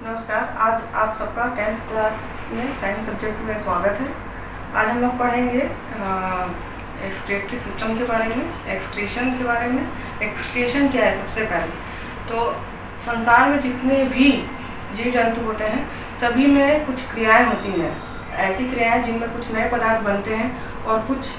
नमस्कार। आज आप सबका 10th क्लास में साइंस सब्जेक्ट में स्वागत है। आज हम लोग पढ़ेंगे एक्सक्रीटरी सिस्टम के बारे में, एक्सक्रीशन के बारे में। एक्सक्रीशन क्या है? सबसे पहले तो संसार में जितने भी जीव जंतु होते हैं सभी में कुछ क्रियाएं होती हैं, ऐसी क्रियाएं जिनमें कुछ नए पदार्थ बनते हैं और कुछ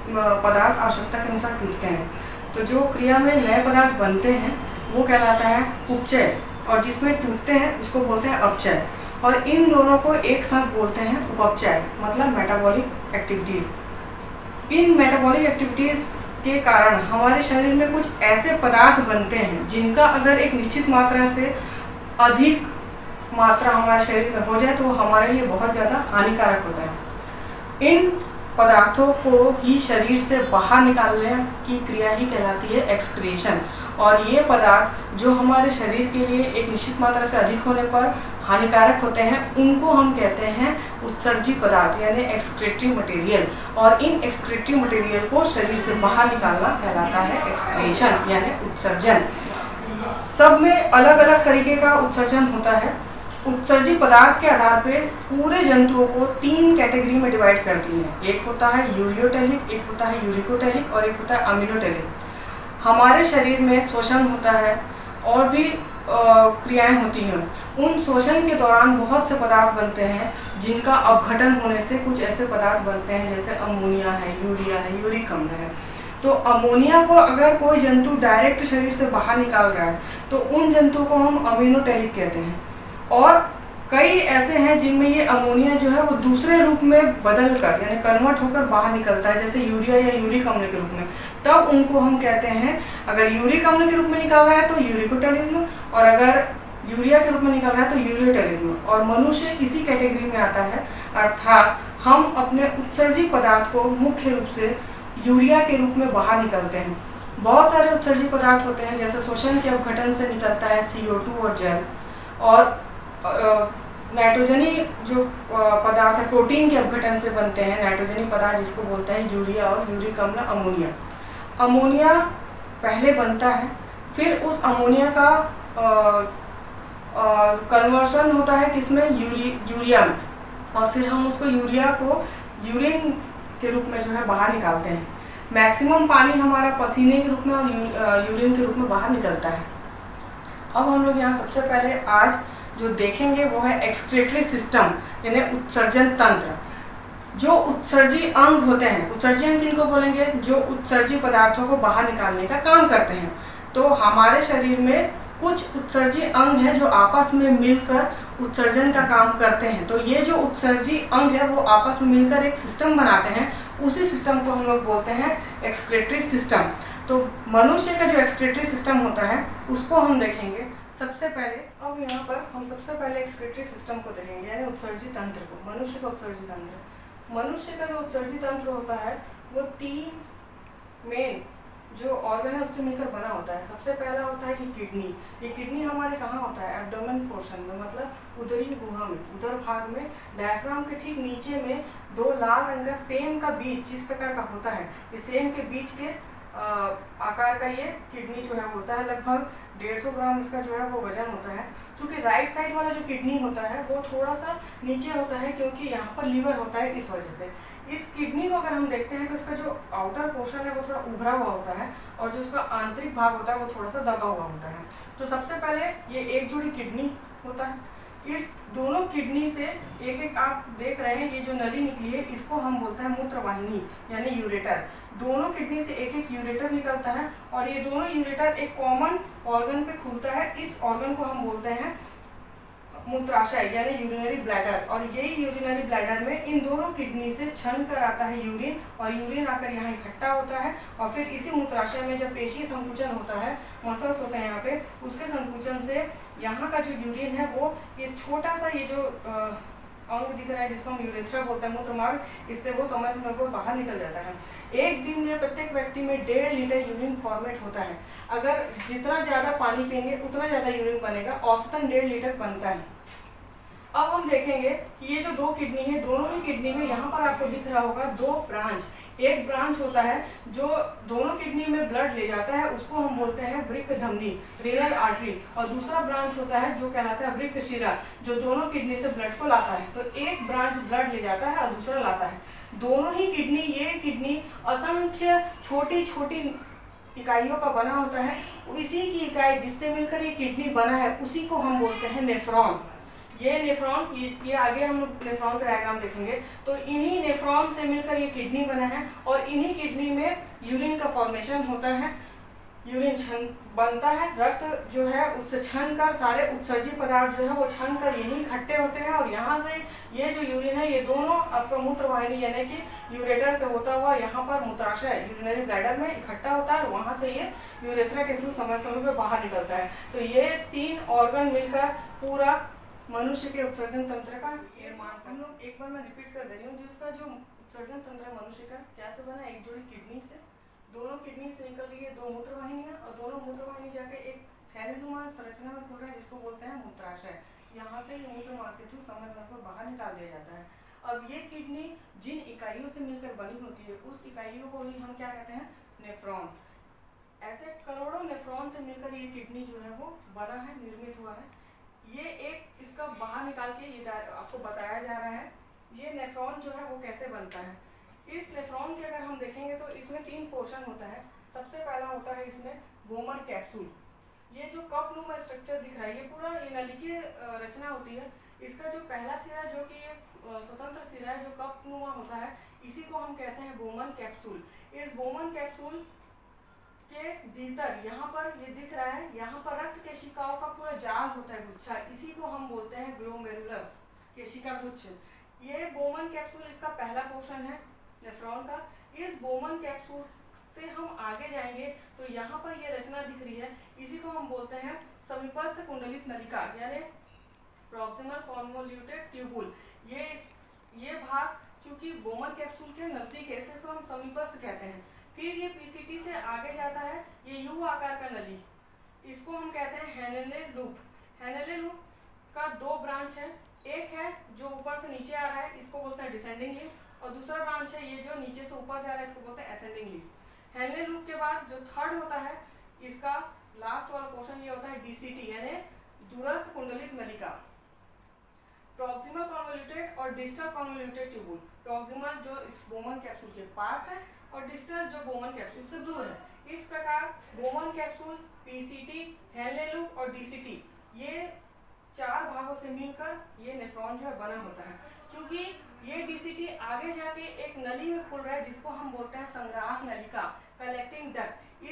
पदार्थ आवश्यकता के अनुसार टूटते हैं। तो जो क्रिया में नए पदार्थ बनते हैं वो कहलाता है उपचय, और जिसमें टूटते हैं उसको बोलते हैं अपचय। और इन दोनों को एक साथ बोलते हैं उपचय, मतलब मेटाबॉलिक एक्टिविटीज। इन मेटाबॉलिक एक्टिविटीज के कारण हमारे शरीर में कुछ ऐसे पदार्थ बनते हैं जिनका अगर एक निश्चित मात्रा से अधिक मात्रा हमारे शरीर में हो जाए तो वो हमारे लिए बहुत ज़्यादा हानिकारक होता है। इन पदार्थों को ही शरीर से बाहर निकालने की क्रिया ही कहलाती है एक्सक्रीशन। और ये पदार्थ जो हमारे शरीर के लिए एक निश्चित मात्रा से अधिक होने पर हानिकारक होते हैं उनको हम कहते हैं उत्सर्जी पदार्थ, यानी एक्सक्रीटरी मटेरियल। और इन एक्सक्रीटरी मटेरियल को शरीर से बाहर निकालना कहलाता है एक्सक्रीशन, यानी उत्सर्जन। सब में अलग अलग तरीके का उत्सर्जन होता है। उत्सर्जी पदार्थ के आधार पर पूरे जंतुओं को 3 कैटेगरी में डिवाइड करती हैं। एक होता है यूरियोटेलिक, एक होता है यूरिकोटेलिक और एक होता है अमीनोटेलिक। हमारे शरीर में श्वसन होता है और भी क्रियाएं होती हैं। उन श्वसन के दौरान बहुत से पदार्थ बनते हैं जिनका अपघटन होने से कुछ ऐसे पदार्थ बनते हैं जैसे अमोनिया है, यूरिया है, यूरिक अम्ल है। तो अमोनिया को अगर कोई जंतु डायरेक्ट शरीर से बाहर निकाल रहा है तो उन जंतुओं को हम अमीनोटेलिक कहते हैं। और कई ऐसे हैं जिनमें ये अमोनिया जो है वो दूसरे रूप में बदल कर, यानी कन्वर्ट होकर बाहर निकलता है, जैसे यूरिया या यूरिक अम्ल के रूप में। तब उनको हम कहते हैं, अगर यूरिक अम्ल के रूप में निकाल रहा है तो यूरिकोटेलिज्म, और अगर यूरिया के रूप में निकाल रहा है तो यूरियोटेलिज्म। और मनुष्य इसी कैटेगरी में आता है, अर्थात हम अपने उत्सर्जी पदार्थ को मुख्य रूप से यूरिया के रूप में बाहर निकलते हैं। बहुत सारे उत्सर्जी पदार्थ होते हैं, जैसे श्वसन के अपघटन से निकलता है CO2 और जल। और नाइट्रोजनी जो पदार्थ है प्रोटीन के अपघटन से बनते हैं नाइट्रोजनी पदार्थ, जिसको बोलते हैं यूरिया और यूरिक अम्ल अमोनिया। अमोनिया पहले बनता है, फिर उस अमोनिया का कन्वर्सन होता है किसमें? यूरिया में। और फिर हम उसको यूरिया को यूरिन के रूप में जो है बाहर निकालते हैं। मैक्सिमम पानी हमारा पसीने के रूप में और यूरिन के रूप में बाहर निकलता है। अब हम लोग यहाँ सबसे पहले आज जो देखेंगे वो है एक्सक्रीटरी सिस्टम, यानी उत्सर्जन तंत्र। जो उत्सर्जी अंग होते हैं, उत्सर्जी अंग किनको बोलेंगे? जो उत्सर्जी पदार्थों को बाहर निकालने का काम करते हैं। तो हमारे शरीर में कुछ उत्सर्जी अंग हैं जो आपस में मिलकर उत्सर्जन का काम करते हैं। तो ये जो उत्सर्जी अंग है वो आपस में मिलकर एक सिस्टम बनाते हैं, उसी सिस्टम को हम लोग बोलते हैं एक्सक्रीटरी सिस्टम। तो मनुष्य का जो एक्सक्रीटरी सिस्टम होता है उसको हम देखेंगे सबसे पहले। अब यहाँ पर हम सबसे पहले एक्सक्रीटरी सिस्टम को देखेंगे, यानी उत्सर्जी तंत्र को, मनुष्य का उत्सर्जी तंत्र। मनुष्य का जो उत्सर्जी तंत्र होता है वो 3 मेन जो ऑर्गन है उससे मिलकर बना होता है। सबसे पहला होता है ये किडनी। ये किडनी हमारे कहाँ होता है? एब्डोमेन पोर्शन में, मतलब उदरी गुहा में, उदर भाग में, डायफ्राम के ठीक नीचे में 2 लाल रंग का सेम का बीज जिस प्रकार का होता है, इस सेम के बीच के आकार का ये किडनी जो है होता है। लगभग 150 ग्राम इसका जो है वो वजन होता है। क्योंकि राइट साइड वाला जो किडनी होता है वो थोड़ा सा नीचे होता है, क्योंकि यहाँ पर लीवर होता है, इस वजह से। इस किडनी को अगर हम देखते हैं तो इसका जो आउटर पोर्शन है वो थोड़ा उभरा हुआ होता है और जो उसका आंतरिक भाग होता है वो थोड़ा सा दबा हुआ होता है। तो सबसे पहले ये एक जोड़ी किडनी होता है। इस दोनों किडनी से एक एक आप देख रहे हैं ये जो नली निकली है इसको हम बोलते हैं मूत्रवाहिनी, यानी यूरेटर। दोनों किडनी से एक एक यूरेटर निकलता है और ये दोनों यूरेटर एक कॉमन ऑर्गन पे खुलता है। इस ऑर्गन को हम बोलते हैं मूत्राशय, यानी यूरिनरी ब्लैडर। और यही यूरिनरी ब्लैडर में इन दोनों किडनी से छन कर आता है यूरिन, और यूरिन आकर यहाँ इकट्ठा होता है। और फिर इसी मूत्राशय में जब पेशी संकुचन होता है, मसल्स होते हैं यहाँ पे, उसके संकुचन से यहाँ का जो यूरिन है वो इस छोटा सा ये जो अंग दिख रहा है जिसको हम यूरेथ्रा बोलते हैं, मूत्रमार्ग, इससे वो समय समय पर बाहर निकल जाता है। एक दिन में प्रत्येक व्यक्ति में 1.5 लीटर यूरिन फॉर्मेट होता है। अगर जितना ज़्यादा पानी पिएंगे उतना ज़्यादा यूरिन बनेगा, औसतन 1.5 लीटर बनता है। अब हम देखेंगे कि ये जो दो किडनी है, दोनों ही किडनी में यहाँ पर आपको दिख रहा होगा दो ब्रांच। एक ब्रांच होता है जो दोनों किडनी में ब्लड ले जाता है, उसको हम बोलते हैं वृक्क धमनी, रीनल आर्टरी, और दूसरा ब्रांच होता है जो कहलाता है वृक्क शिरा, जो दोनों किडनी से ब्लड को लाता है। तो एक ब्रांच ब्लड ले जाता है और दूसरा लाता है। दोनों ही किडनी, ये किडनी असंख्य छोटी छोटी इकाइयों का बना होता है। इसी की इकाई जिससे मिलकर ये किडनी बना है, उसी को हम बोलते हैं नेफ्रॉन। ये नेफ्रॉन, ये आगे हम नेफ्रॉन का डायग्राम देखेंगे। तो इन्हीं नेफ्रॉन से मिलकर ये किडनी बना है, और इन्हीं किडनी में यूरिन का फॉर्मेशन होता है, यूरिन छन बनता है, रक्त जो है उससे छन कर सारे उत्सर्जी पदार्थ जो है वो छन कर यही इकट्ठे होते हैं, और यहाँ से ये जो यूरिन है ये दोनों आपका मूत्र वाहिनी यानी कि यूरेटर से होता हुआ यहाँ पर मूत्राशय यूरिनरी ब्लैडर में इकट्ठा होता है, और वहाँ से ये यूरेथ्रा के थ्रू समय समय पर बाहर निकलता है। तो ये तीन ऑर्गन मिलकर पूरा मनुष्य के उत्सर्जन तंत्र का निर्माण। हम लोग एक बार मैं रिपीट कर दे रही हूँ, जिसका जो उत्सर्जन तंत्र है मनुष्य का क्या से बना, एक जोड़ी किडनी से, दोनों किडनी से निकल रही है दो मूत्रवाहिनियां, और दोनों मूत्रवाहिनी जाके एक थैलेनुमा संरचना में खुल रहा है जिसको बोलते हैं मूत्राशय। यहाँ से ये मूत्र मार्ग के थ्रू समय समय पर बाहर निकाल दिया जाता है। अब ये किडनी जिन इकाइयों से मिलकर बनी होती है, उस इकाइयों को ही हम क्या कहते हैं, नेफ्रॉन। ऐसे करोड़ों नेफ्रॉन से मिलकर ये किडनी जो है वो बना है, निर्मित हुआ है। ये एक इसका बाहर निकाल के ये आपको बताया जा रहा है ये नेफ्रॉन जो है वो कैसे बनता है। इस नेफ्रॉन के अगर हम देखेंगे तो इसमें तीन पोर्शन होता है। सबसे पहला होता है इसमें बोमन कैप्सूल। ये जो कपनुमा स्ट्रक्चर दिख रहा है, ये पूरा ये नली की रचना होती है। इसका जो पहला सिरा जो कि ये स्वतंत्र सिरा है, जो कपनुमा होता है, इसी को हम कहते हैं बोमन कैप्सूल। इस बोमन कैप्सूल के भीतर यहाँ पर ये दिख रहा है, यहाँ पर रक्त केशिकाओं का पूरा जाल होता है, गुच्छा, इसी को हम बोलते हैं ग्लोमेरुलस, केशिका गुच्छ। ये बोमन कैप्सूल इसका पहला पोर्शन है नेफ्रॉन का। इस बोमन कैप्सूल से हम आगे जाएंगे तो यहाँ पर ये रचना दिख रही है, इसी को हम बोलते हैं समीपस्थ कुंडलित नलिका यानी प्रॉक्सिमल कॉन्वोल्यूटेड ट्यूबुल। ये भाग चूंकि बोमन कैप्सूल के नजदीक है, इसको हम समीपस्थ कहते हैं। फिर ये पीसीटी से आगे जाता है, ये यू आकार का नली, इसको हम कहते हैं हैनेले लूप। हैनेले लूप का दो ब्रांच है, एक है जो ऊपर से नीचे आ रहा है, इसको बोलते हैं डिसेंडिंग लीफ, और दूसरा ब्रांच है ये जो नीचे से ऊपर जा रहा है, इसको बोलते हैं असेंडिंग लीफ। हैनेले लूप के बाद जो थर्ड होता है, इसका लास्ट वाला पोर्शन ये होता है डीसीटी यानी दूरस्थ कुंडलित नलिका। प्रॉक्सिमल कॉन्वोल्यूटेड और डिस्टल कॉन्वोल्यूटेड ट्यूबुल। प्रॉक्सिमल जो इस बोमन कैप्सूल के पास है, और डिस्टल जो बोमन कैप्सूल से दूर है। इस प्रकार बोमन कैप्सूल, पीसीटी, हैनेले लूप और डीसीटी, ये चार भागों से मिलकर ये नेफ्रॉन जो है बना होता है। क्योंकि ये डीसीटी आगे जाके एक नली में खुल रहा है जिसको हम बोलते हैं संग्राहक नलिका, कलेक्टिंग डक्ट।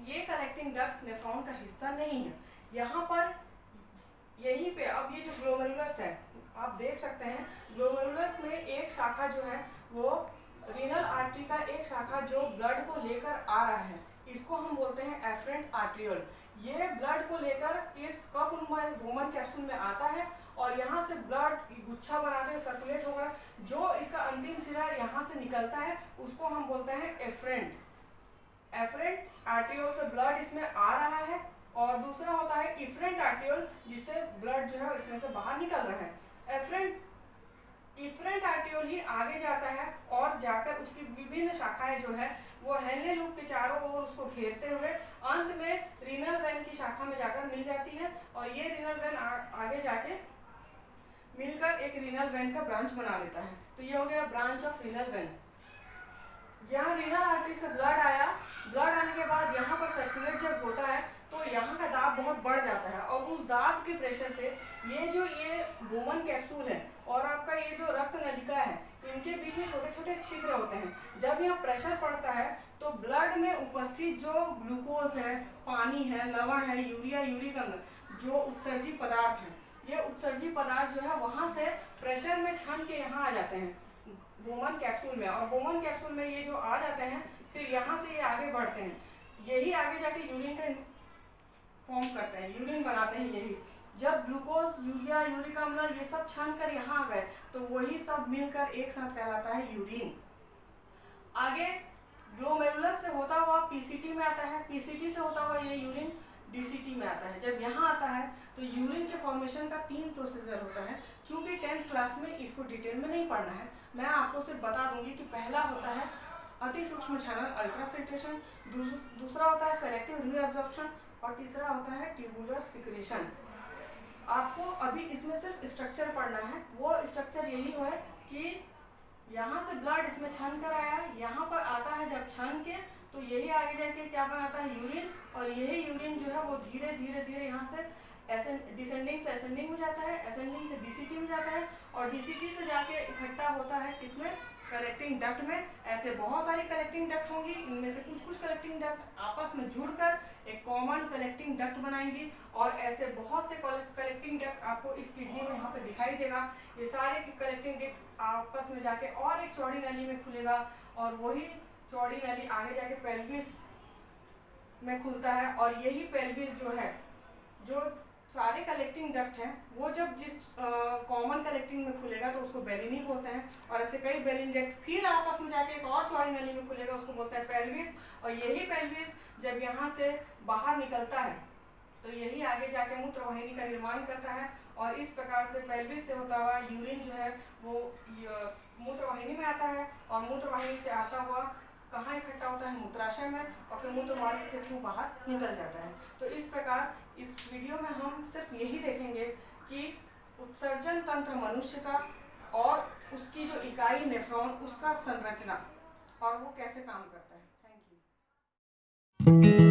ये कलेक्टिंग डक्ट नेफ्रॉन का हिस्सा नहीं है। यहाँ पर यहीं पे अब ये जो ग्लोमेरुलस है, आप देख सकते हैं ग्लोमेरुलस में एक शाखा जो है वो रीनल आर्टरी का एक शाखा जो ब्लड को लेकर आ रहा है, इसको हम बोलते हैं एफरेंट आर्ट्रियोल। ये ब्लड को लेकर इस कपनुमा बोमन कैप्सूल में आता है, और यहाँ से ब्लड गुच्छा बनाते हैं, सर्कुलेट होकर जो इसका अंतिम सिरा यहाँ से निकलता है, उसको हम बोलते हैं एफरेंट। एफरेंट आर्ट्रियोल से ब्लड इसमें आ रहा है, और दूसरा होता है इफरेंट आर्ट्रियोल, जिससे ब्लड जो है इसमें से बाहर निकल रहा है। इफरेंट आर्ट्रियोल ही आगे जाता है, और जाकर उसकी विभिन्न शाखाएं जो है वो हैनेले लूप के चारों ओर उसको घेरते हुए अंत में रीनल वेन की शाखा में जाकर मिल जाती है, और ये रीनल वेन आगे जाके मिलकर एक रीनल वेन का ब्रांच बना लेता है। तो ये हो गया ब्रांच ऑफ रीनल वेन। यहाँ रीनल आर्टरी से ब्लड आया, ब्लड आने के बाद यहाँ पर सर्कुलेट जब होता है तो यहाँ का दाब बहुत बढ़ जाता है, और उस दाब के प्रेशर से ये बोमन कैप्सूल है और आपका ये जो रक्त नलिका है, इनके बीच में छोटे छोटे छिद्र होते हैं। जब यहाँ प्रेशर पड़ता है तो ब्लड में उपस्थित जो ग्लूकोज है, पानी है, लवण है, यूरिया, यूरिक अम्ल, जो उत्सर्जी पदार्थ है, ये उत्सर्जी पदार्थ जो है वहाँ से प्रेशर में छन के यहाँ आ जाते हैं बोमन कैप्सूल में, और बोमन कैप्सूल में ये जो आ जाते हैं फिर यहाँ से ये आगे बढ़ते हैं, यही आगे जाके यूरिन का फॉर्म करते हैं, यूरिन बनाते हैं। यही जब ग्लूकोज, यूरिया, यूरिक अम्ल ये सब छन कर यहाँ आ गए तो वही सब मिलकर एक साथ कहलाता है यूरिन। आगे ग्लोमेरुलस से होता हुआ पीसीटी में आता है, पीसीटी से होता हुआ ये यूरिन DCT में आता है। जब यहाँ आता है तो यूरिन के फॉर्मेशन का 3 प्रोसीजर होता है। चूँकि 10th क्लास में इसको डिटेल में नहीं पढ़ना है, मैं आपको सिर्फ बता दूंगी कि पहला होता है अति सूक्ष्म क्षरण अल्ट्राफिल्ट्रेशन, दूसरा होता है सेलेक्टिव रीअब्जॉर्प्शन और तीसरा होता है ट्यूबुलर सिक्रेशन। आपको अभी इसमें सिर्फ स्ट्रक्चर पढ़ना है। वो स्ट्रक्चर यही है कि यहाँ से ब्लड इसमें छन कर आया, यहाँ पर आता है जब छन के, तो यही आगे जाके क्या बनाता है यूरिन, और यही यूरिन जो है वो धीरे धीरे धीरे यहाँ से डिसेंडिंग से असेंडिंग में जाता है, असेंडिंग से DCT में जाता है, और DCT से जाके इकट्ठा होता है इसमें कलेक्टिंग डक्ट में। ऐसे बहुत सारी कलेक्टिंग डक्ट होंगी, इनमें से कुछ कलेक्टिंग डक्ट आपस में जुड़कर एक कॉमन कलेक्टिंग डक्ट बनाएंगी, और ऐसे बहुत से कलेक्टिंग डक्ट आपको इस किडनी में यहाँ पे दिखाई देगा। ये सारे की कलेक्टिंग डक्ट आपस में जाके और एक चौड़ी नली में खुलेगा, और वही चौड़ी नली आगे जाके पेल्विस में खुलता है। और यही पेल्विस जो है, जो सारे कलेक्टिंग डक्ट हैं, वो जब जिस कॉमन कलेक्टिंग में खुलेगा तो उसको बेलिनी बोलते हैं, और ऐसे कई बेलिनी डक्ट फिर आपस में जाके एक और चौड़ी नली में खुलेगा, उसको बोलते हैं पेल्विस। और यही पेल्विस जब यहाँ से बाहर निकलता है तो यही आगे जाके मूत्र वाहिनी का निर्माण करता है, और इस प्रकार से पेल्विस से होता हुआ यूरिन जो है वो मूत्र वाहिनी में आता है, और मूत्र वाहिनी से आता हुआ कहाँ इकट्ठा होता है, मूत्राशय में, और फिर मूत्र मार्ग के थ्रू बाहर निकल जाता है। तो इस प्रकार इस वीडियो में हम सिर्फ यही देखेंगे कि उत्सर्जन तंत्र मनुष्य का और उसकी जो इकाई नेफ्रॉन, उसका संरचना और वो कैसे काम करता है। Thank you.